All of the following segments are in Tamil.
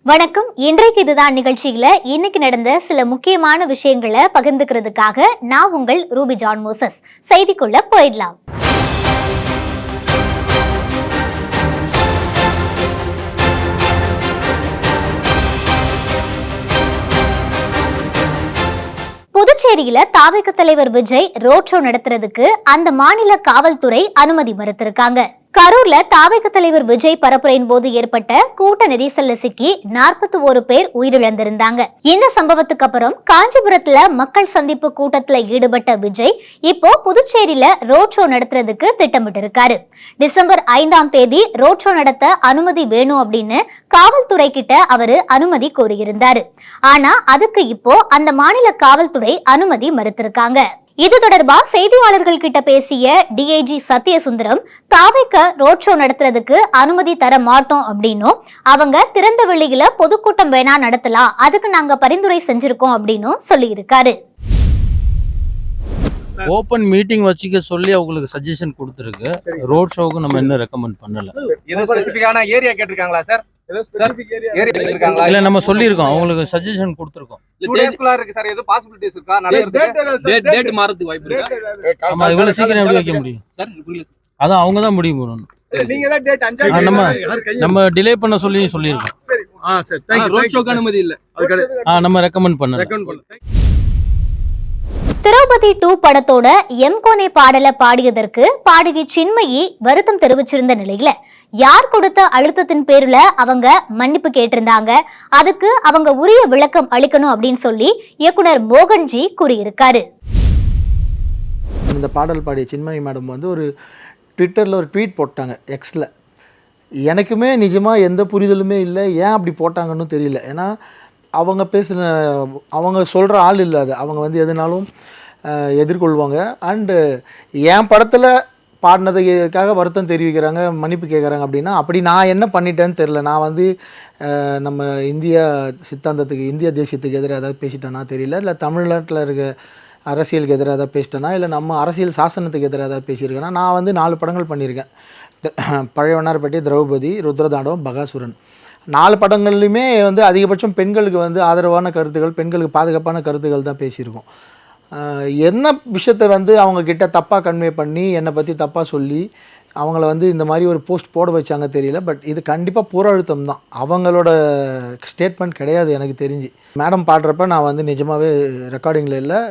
வணக்கம். இன்றைக்கு இதுதான் நிகழ்ச்சியில இன்னைக்கு நடந்த சில முக்கியமான விஷயங்களை பகிர்ந்துக்கிறதுக்காக நான் உங்கள் ரூபி ஜான் மோசஸ். செய்திக்குள்ள போயிடலாம். புதுச்சேரியில தாவேக தலைவர் விஜய் ரோட் ஷோ நடத்துறதுக்கு அந்த மாநில காவல்துறை அனுமதி மறுத்திருக்காங்க. கரூர்ல தாவேக தலைவர் விஜய் பரப்புரையின் போது ஏற்பட்ட கூட்ட நெரிசல்ல சிக்கி 41 பேர் உயிரிழந்திருந்தாங்க. இந்த சம்பவத்துக்கு அப்புறம் காஞ்சிபுரத்துல மக்கள் சந்திப்பு கூட்டத்துல ஈடுபட்ட விஜய் இப்போ புதுச்சேரியில ரோட் ஷோ நடத்துறதுக்கு திட்டமிட்டு இருக்காரு. டிசம்பர் 5ஆம் தேதி ரோட் ஷோ நடத்த அனுமதி வேணும் அப்படின்னு காவல்துறை கிட்ட அவரு அனுமதி கோரியிருந்தாரு. ஆனா அதுக்கு இப்போ அந்த மாநில காவல்துறை அனுமதி மறுத்திருக்காங்க. இது தொடர்பா செய்தியாளர்கள் கிட்ட பேசிய டிஐஜி சத்யசுந்தரம், தாவேக ரோட் ஷோ நடத்துறதுக்கு அனுமதி தர மாட்டோம் அப்படின்னும், அவங்க திறந்த வெளியில பொதுக்கூட்டம் வேணா நடத்தலாம், அதுக்கு நாங்க பரிந்துரை செஞ்சிருக்கோம் அப்படின்னு சொல்லி இருக்காரு. ஓபன் மீட்டிங் வச்சுக்க சொல்லி அவங்களுக்கு சஜஷன் கொடுத்துருக்கு. ரோட் ஷோக்கு நம்ம என்ன ரெக்கமெண்ட் பண்ணல. ஏதோ ஸ்பெசிபிக்கான ஏரியா கேட்டிருக்காங்களா சார்? இல்ல நம்ம சொல்லிருக்கோம், அவங்களுக்கு சஜஷன் கொடுத்துருக்கோம். 2 டேஸ்க்குள்ள இருக்கு சார். ஏதோ பாசிபிலிட்டிஸ் இருக்கா? டேட் மாறதுக்கு வாய்ப்பு இருக்கா? ஆமா, இவ்வளவு சீக்கிரம் எப்படி வைக்க முடியும் சார்? புரியல. அதான் அவங்க தான் முடிவு பண்ணணும். நீங்க தான் டேட் 5 நம்ம டிலே பண்ண சொல்லிருக்கோம். சரி. சரி. Thank you. ரோட் ஷோக்கு அனுமதி இல்ல. நம்ம ரெக்கமெண்ட் பண்ணல. திரௌபதி 2 படத்தோட எம்கோனே பாடல பாடியதற்கு பாடகி சின்மயி வருத்தம் தெரிவிச்சிருந்த நிலையில யார் கொடுத்த அழுத்தத்தின் பேர்ல அவங்க மன்னிப்பு கேட்டிருந்தாங்க. அதுக்கு அவங்க உரிய விளக்கம் அளிக்கணும் அப்படின்னு சொல்லி இயக்குனர் மோகன்ஜி கூறியிருக்காரு. இந்த பாடல் பாடிய சின்மயி மேடம் வந்து ஒரு ட்விட்டரில் ஒரு ட்வீட் போட்டாங்க, எக்ஸில். எனக்குமே நிஜமாக எந்த புரிதலுமே இல்லை, ஏன் அப்படி போட்டாங்கன்னு தெரியல. ஏன்னா அவங்க அவங்க சொல்கிற ஆள் இல்லை, அது அவங்க வந்து எதுனாலும் எதிர்கொள்வாங்க. அண்டு என் படத்தில் பாடினதுக்காக வருத்தம் தெரிவிக்கிறாங்க, மன்னிப்பு கேட்குறாங்க அப்படின்னா அப்படி நான் என்ன பண்ணிட்டேன்னு தெரில. நான் வந்து நம்ம இந்தியா சித்தாந்தத்துக்கு, இந்திய தேசியத்துக்கு எதிராக ஏதாவது பேசிட்டேன்னா தெரியல, இல்லை தமிழ்நாட்டில் இருக்க அரசியலுக்கு எதிராக ஏதாவது பேசிட்டேன்னா, இல்லை நம்ம அரசியல் சாசனத்துக்கு எதிராக ஏதாவது பேசியிருக்கேன்னா. நான் வந்து 4 படங்கள் பண்ணியிருக்கேன். பழையவனார்பட்டி, திரௌபதி, ருத்ரதாண்டவம், பகாசுரன். 4 படங்கள்லையுமே வந்து அதிகபட்சம் பெண்களுக்கு வந்து ஆதரவான கருத்துக்கள், பெண்களுக்கு பாதுகாப்பான கருத்துக்கள் தான் பேசியிருக்கோம். என்ன விஷயத்தை வந்து அவங்கக்கிட்ட தப்பாக கன்வே பண்ணி என்னை பற்றி தப்பாக சொல்லி அவங்கள வந்து இந்த மாதிரி ஒரு போஸ்ட் போட வச்சாங்க தெரியல. பட் இது கண்டிப்பாக புற அழுத்தம் தான், அவங்களோட ஸ்டேட்மெண்ட் கிடையாது எனக்கு தெரிஞ்சு. மேடம் பாடுறப்ப நான் வந்து நிஜமாகவே ரெக்கார்டிங்கில் இல்லை,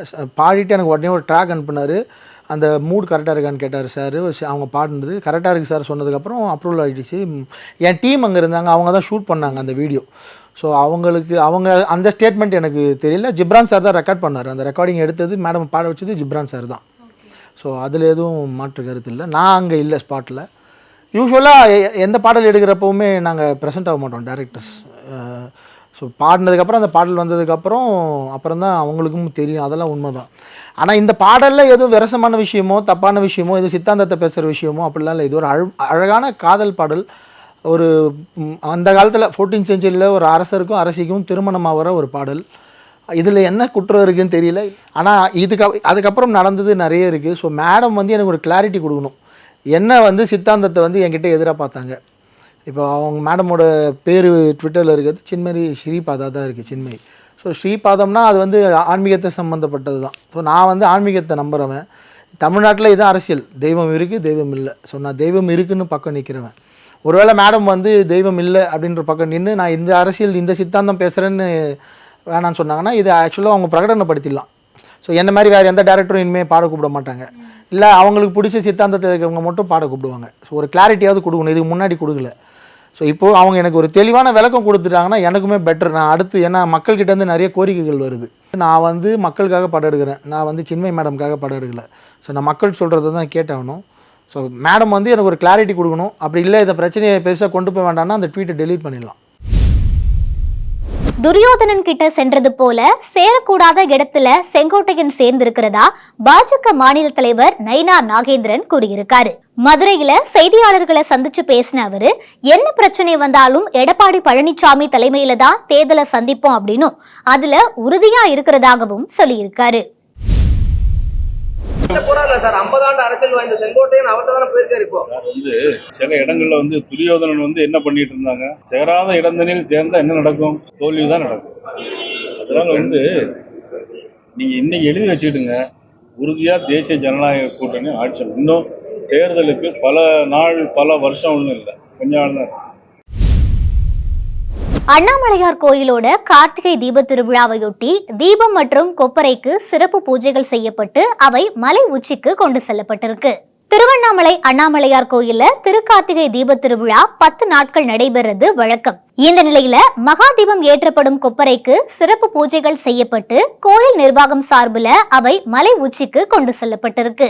பாடிட்டு எனக்கு உடனே ஒரு ட்ராக் அனுப்புனார். அந்த மூட் கரெக்டாக இருக்கான்னு கேட்டார் சார். அவங்க பாடினது கரெக்டாக இருக்குது சார் சொன்னதுக்கப்புறம் அப்ரூவல் ஆகிடுச்சு. என் டீம் அங்கே இருந்தாங்க, அவங்க தான் ஷூட் பண்ணாங்க அந்த வீடியோ. ஸோ அவங்க அந்த ஸ்டேட்மெண்ட் எனக்கு தெரியல. ஜிப்ரான் சார் தான் ரெக்கார்ட் பண்ணார். அந்த ரெக்கார்டிங் எடுத்தது மேடம் பாட வச்சது ஜிப்ரான் சார் தான். ஸோ அதில் எதுவும் மாற்று கருத்து இல்லை. நான் அங்கே இல்லை ஸ்பாட்டில். யூஸ்வலாக எந்த பாடல் எடுக்கிறப்பவுமே நாங்கள் ப்ரெசென்ட் ஆக மாட்டோம் டேரக்டர்ஸ். ஸோ பாடினதுக்கப்புறம் அந்த பாடல் வந்ததுக்கப்புறம் தான் அவங்களுக்கும் தெரியும், அதெல்லாம் உண்மை தான். ஆனால் இந்த பாடலில் எதுவும் விரசமான விஷயமோ தப்பான விஷயமோ எதுவும் சித்தாந்தத்தை பேசுகிற விஷயமோ அப்படிலாம் இல்லை. இது ஒரு அழகான காதல் பாடல். ஒரு அந்த காலத்தில் 14th centuryயில் ஒரு அரசருக்கும் அரசிக்கும் திருமணமாகிற ஒரு பாடல். இதில் என்ன குற்றம் இருக்குதுன்னு தெரியல. ஆனால் அதுக்கப்புறம் நடந்தது நிறைய இருக்குது. ஸோ மேடம் வந்து எனக்கு ஒரு கிளாரிட்டி கொடுக்கணும். என்ன வந்து சித்தாந்தத்தை வந்து என்கிட்ட எதிராக பார்த்தாங்க. இப்போ அவங்க மேடமோட பேர் ட்விட்டரில் இருக்கிறது சின்மயி ஸ்ரீபாதா தான் இருக்குது, சின்மயி. ஸோ ஸ்ரீபாதம்னா அது வந்து ஆன்மீகத்தை சம்மந்தப்பட்டது தான். ஸோ நான் வந்து ஆன்மீகத்தை நம்புகிறவன். தமிழ்நாட்டில் இதுதான் அரசியல், தெய்வம் இருக்குது தெய்வம் இல்லை. ஸோ நான் தெய்வம் இருக்குதுன்னு பக்கம் நிற்கிறவன். ஒருவேளை மேடம் வந்து தெய்வம் இல்லை அப்படின்ற பக்கம் நின்று நான் இந்த அரசியல் இந்த சித்தாந்தம் பேசுகிறேன்னு வேணான்னு சொன்னாங்கன்னா இது ஆக்சுவலாக அவங்க பிரகடனப்படுத்திடலாம். ஸோ என்ன மாதிரி வேறு எந்த டேரக்டரும் இனிமேல் பாட கூப்பிட மாட்டாங்க, இல்லை அவங்களுக்கு பிடிச்ச சித்தாந்தத்தில் இருக்கிறவங்க மட்டும் பாட கூப்பிடுவாங்க. ஸோ ஒரு கிளாரிட்டியாவது கொடுக்கணும், இதுக்கு முன்னாடி கொடுக்கல. ஸோ இப்போது அவங்க எனக்கு ஒரு தெளிவான விளக்கம் கொடுத்துட்டாங்கன்னா எனக்குமே பெட்டர். நான் அடுத்து ஏன்னா மக்கள்கிட்டேருந்து நிறைய கோரிக்கைகள் வருது. நான் வந்து மக்களுக்காக படம் எடுக்கிறேன், நான் வந்து சின்மயி மேடம்காக படம் எடுக்கலை. ஸோ நான் மக்கள் சொல்கிறத தான் கேட்டாகணும். ஸோ மேடம் வந்து எனக்கு ஒரு கிளாரிட்டி கொடுக்கணும். அப்படி இல்லை இந்த பிரச்சனையை பெருசாக கொண்டு போய் வேண்டாம்னா அந்த ட்வீட்டை டெலீட் பண்ணிடலாம். துரியோதனன் கிட்ட சென்றது போல சேரக்கூடாத இடத்துல செங்கோட்டையன் சேர்ந்திருக்கிறதா பாஜக மாநில தலைவர் நயினா நாகேந்திரன் கூறியிருக்காரு. மதுரையில செய்தியாளர்களை சந்திச்சு பேசின அவரு, என்ன பிரச்சனை வந்தாலும் எடப்பாடி பழனிசாமி தலைமையில தான் தேர்தலை சந்திப்போம் அப்படின்னும் அதுல உறுதியா இருக்கிறதாகவும் சொல்லியிருக்காரு. போறாருல சார் 50 ஆண்டு அரசியல் வாய்ந்த செங்கோட்டையன் அவர்கிட்ட தானே போயிருக்காரு. இப்போ சில இடங்கள்ல துரியோதனன் என்ன பண்ணிட்டு இருந்தாங்க, சேராத இடந்தனில் சேர்ந்தா என்ன நடக்கும்? தோல்விதான் நடக்கும். அதனால நீங்க இன்னைக்கு எழுதி வச்சுக்கிடுங்க, உறுதியா தேசிய ஜனநாயக கூட்டணி ஆட்சி. இன்னும் தேர்தலுக்கு பல வருஷம் ஒன்றும் இல்லை, கொஞ்ச நாள் தான். அண்ணாமலையார் கோயிலோட கார்த்திகை தீப திருவிழாவையொட்டி தீபம் மற்றும் கொப்பரைக்கு சிறப்பு பூஜைகள் செய்யப்பட்டு அவை மலை உச்சிக்கு கொண்டு செல்லப்பட்டிருக்கு. திருவண்ணாமலை அண்ணாமலையார் கோயில்ல திருக்கார்த்திகை தீப திருவிழா 10 நாட்கள் நடைபெறது வழக்கம். இந்த நிலையில மகா தீபம் ஏற்றப்படும் கொப்பரைக்கு சிறப்பு பூஜைகள் செய்யப்பட்டு கோயில் நிர்வாகம் சார்பில் அவை மலை உச்சிக்கு கொண்டு செல்லப்பட்டிருக்கு.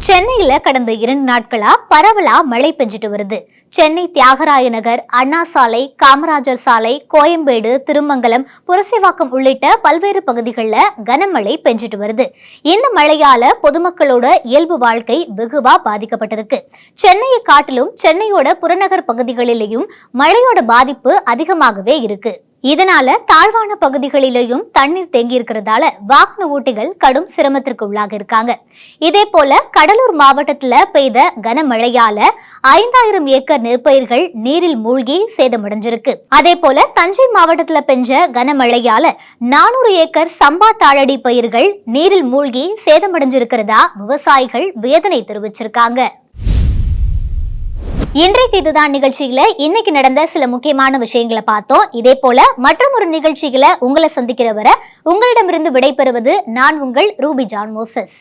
சென்னையில கடந்த 2 நாட்களா பரவலா மழை பெஞ்சிட்டு வருது. சென்னை தியாகராய நகர், அண்ணா சாலை, காமராஜர் சாலை, கோயம்பேடு, திருமங்கலம், புரசைவாக்கம் உள்ளிட்ட பல்வேறு பகுதிகளில் கனமழை பெஞ்சிட்டு வருது. இந்த மழையால பொதுமக்களோட இயல்பு வாழ்க்கை வெகுவா பாதிக்கப்பட்டிருக்கு. சென்னையை காட்டிலும் சென்னையோட புறநகர் பகுதிகளிலேயும் மழையோட பாதிப்பு அதிகமாகவே இருக்கு. இதனால தாழ்வான பகுதிகளிலேயும் தண்ணீர் தேங்கி இருக்கிறதால வாகன ஓட்டிகள் கடும் சிரமத்திற்கு உள்ளாக இருக்காங்க. இதே போல கடலூர் மாவட்டத்துல பெய்த கனமழையால 5000 ஏக்கர் நெற்பயிர்கள் நீரில் மூழ்கி சேதமடைஞ்சிருக்கு. அதே போல தஞ்சை மாவட்டத்துல பெஞ்ச கனமழையால 400 ஏக்கர் சம்பா தாளடி பயிர்கள் நீரில் மூழ்கி சேதமடைஞ்சிருக்கிறதா விவசாயிகள் வேதனை தெரிவிச்சிருக்காங்க. இன்றைக்கு இதுதான் நிகழ்ச்சியில இன்னைக்கு நடந்த சில முக்கியமான விஷயங்களை பார்த்தோம். இதே போல மற்றொரு நிகழ்ச்சிகளை உங்களை சந்திக்கிற வரை உங்களிடமிருந்து விடைபெறுவது நான் உங்கள் ரூபி ஜான் மோசஸ்.